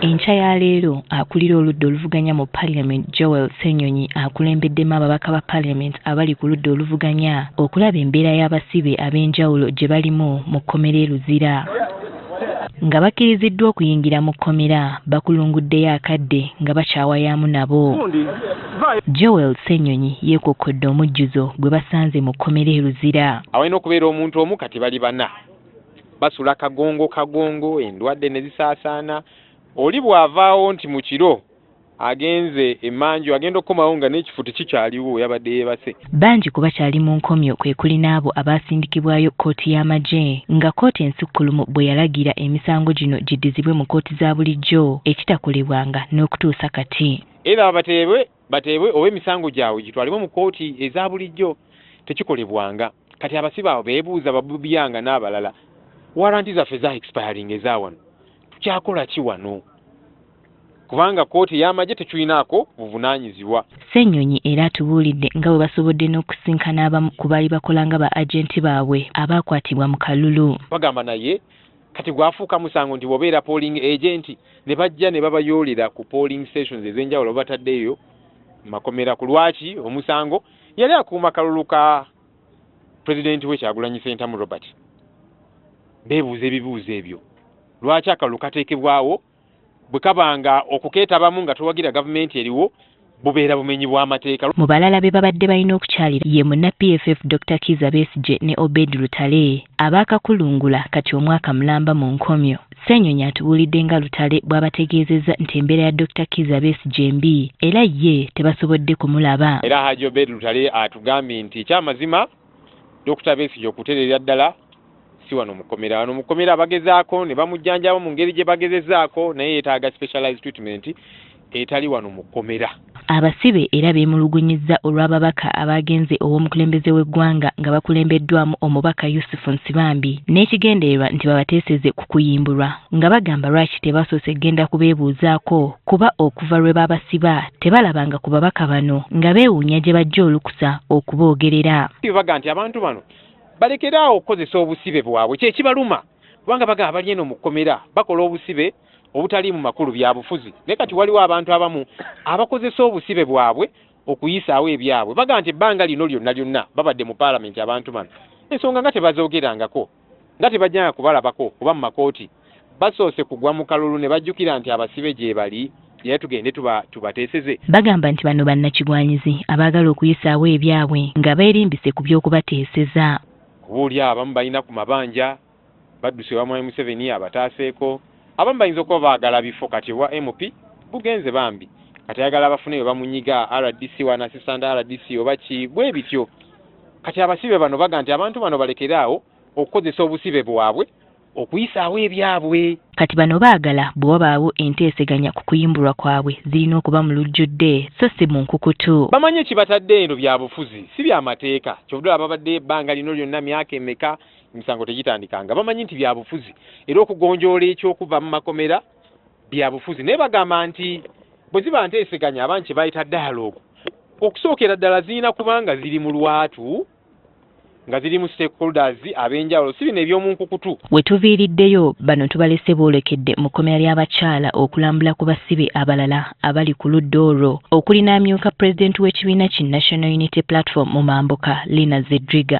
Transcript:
Enkya ya leero akulira oludda oluvuganya mu Parliament Joel Ssenyonyi akulembeddemu ababaka ba Parliament abali ku ludda oluvuganya okulaba embeera y'abasibe ab'enjawulo gye balimu mu kkomera e Luzira. Nga bakkiriziddwa okuyingira mu kkomera bakulunguddeyo akadde nga bakyawayaamu nabo. Joel Ssenyonyi yeekokkodde omujjuzo gwe basanze mu kkomera e Luzira. Awalina okubeera omuntu omu kati bali bana. Basula kagongo endwadde ne zisaasaana. Oli bw'avaawo nti mu kiro agenze emanju agenda okukomawo nga n'ekifo tekikyaliwo yabadde yeebase. Bangi ku bakyali mu nkomyo kwe kuli n'abo abaasindikibwayo kkooti y'amagye nga kkooti ensukkulumu bwe yalagira emisango gino giddizibwe mu kkooti za bulijjo ekitakolebwanga n'okutuusa kati. Era bateebwe oba emisango gyabwe gitwalibwe mu kkooti eza bulijjo tekikolebwanga. Kati abasibe abo beebuuza babubiyanga n'abalala. Waranti zaffe za expiring eza wano. Tukyakola ki wano? Kubanga kkooti y'amagye tekuyinaako buvunaanyizibwa. Ssenyonyi era atubuulidde nga bwe basobodde n'okusinkana abamu ku baali bakola nga ba agenti baabwe abaakwatibwa mu kalulu. Bagamba naye kati gwafuuka musango nti bw'obeera polling agent ne bajja ne babayoolera ku polling stations ez'enjawulo bataddeyo makomera ku lwaki omusango yali akuuma kalulu ka pulezidenti we Kyagulanyi Ssentamu Robert. Beebuuza ebibuuzo ebyo. Lwaki akalulu kateekebwawo bwe kabanga okukeetabamu nga towagira gavumenti eriwo bubeera bumenyi bw'amateeka. Mu balala be babadde balina okukyalira ye munna PFF Dr. Kizza Besigye ne Obed Lutale abaakakulungula kati omwaka mulamba mu nkomyo. Ssenyonyi atubuulidde nga Lutale bw'abategeezezza nti embeera ya Dr. Kizza Besigye mbi era ye tebasobodde kumulaba. Era Hajji Obed Lutale atugambye nti ekyamazima Dr. Besigye okutereera ddala si wano mukomera. Wano mukomera bagezaako ne bamujjanjaba mu ngeri gye bagezezaako naye yeetaaga specialized treatment etali wano mukomera. Abasibe era beemulugunyizza olw'ababaka abagenze ow'omukulembeze w'eggwanga nga bakulembeddwamu omubaka Yusufu Nsibambi n'ekigendererwa nti babateeseze ku kuyimbulwa nga bagamba lwaki tebasoose genda kubeebuuzaako kuba okuva lwe babasiba tebalabanga ku babaka bano nga beewuunya gye bajja olukusa okuboogerera. Baga nti abantu bano balekeraawo okukozesa obusibe bwabwe kye kibaluma kubanga bagamba bali eno mu kkomera bakola obusibe obutali mu makulu bya bufuzi. Ne kati waliwo abantu abamu abakozesa obusibe bwabwe okuyisaawo ebyabwe. Baga nti ebbanga lino lyonna babadde mu Parliament abantu bano. Ensonga nga tebazoogerangako nga tebajjanga kubalabako kuba mu makooti basoose kugwa mu kalulu ne bajjukira nti abasibe gye bali era tugende tubateeseze. Bagamba nti bano bannakigwanyizi abaagala okuyisaawo ebyabwe nga beerimbise ku by'okubateeseza. Kubuulya abamu balina ku mabanja badduse wa Mwami Museveni abataaseeko. Abamu bayinza okuba baagala bifo kati wa MP bugenze bambi kati ayagala bafune bamunyiga RDC wana assistant RDC oba ki bwe bityo. Kati abasibe bano baga nti abantu bano balekeraawo okukozesa obusibe bwabwe okuyisaawo ebyabwe. Kati bano baagala bwe wabaawo enteeseganya ku kuyimbulwa kwabwe zirina okuba mu lujjudde so si mu nkukutu. Bamanye kibatadde eno bya bufuzi si bya mateeka. Kyovudde babadde ebbanga lino lyonna myaka emeka emisango tegitandikanga. Bamanyi nti bya bufuzi era okugonjoola ekyokuva mu makomera bya bufuzi. Naye bagamba nti bwe ziba nteeseganya abangi bayita dialogue okusookera ddala zirina kubanga ziri mu lwatu nga ziri mu stakeholders ab'enjawulo si bino eby'omu nkukutu. We tuviiriddeyo bano tubalese boolekedde mu kkomera ly'abakyala okulambula ku basibe abalala abali ku ludda olwo okuli n'amyuka pulezidenti w'ekibiina ki National Unity Platform mu Mambuka Lina Zedriga.